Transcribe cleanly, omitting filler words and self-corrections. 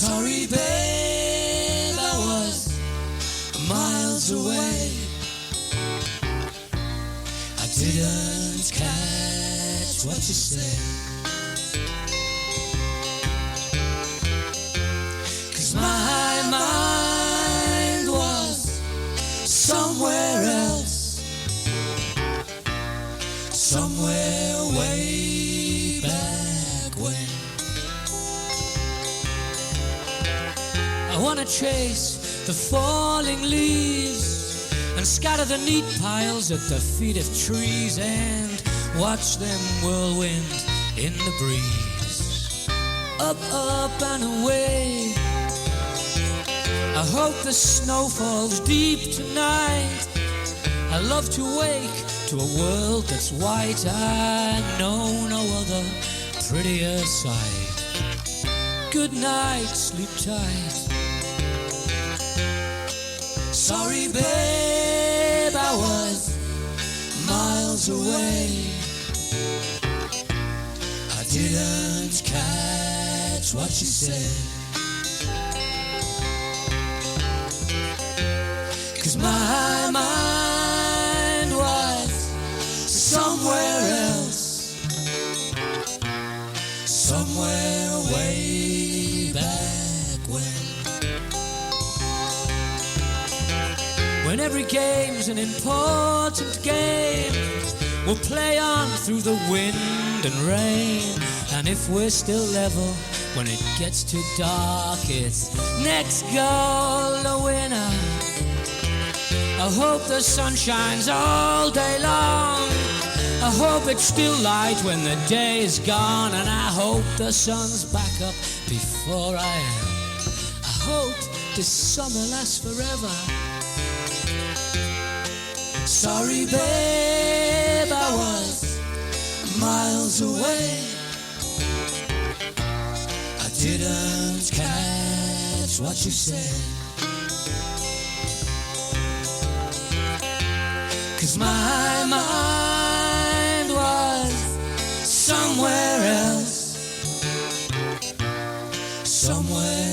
Sorry, babe, I was miles away. I didn't catch what you said. 'Cause my mind was somewhere else, somewhere way back when. I wanna chase the falling leaves and scatter the neat piles at the feet of trees and watch them whirlwind in the breeze. Up, up and away. I hope the snow falls deep tonight. I love to wake to a world that's white. I know no other prettier sight. Good night, sleep tight. Sorry, babe, I was miles away. I didn't catch what you said. 'Cause my mind was somewhere else, somewhere way back when. When every game's an important game, we'll play on through the wind and rain. And if we're still level when it gets too dark, it's next goal the winner. I hope the sun shines all day long. I hope it's still light when the day is gone. And I hope the sun's back up before I am. I hope this summer lasts forever. Sorry, babe, I was miles away. I didn't catch what you said. 'Cause my mind was somewhere else, somewhere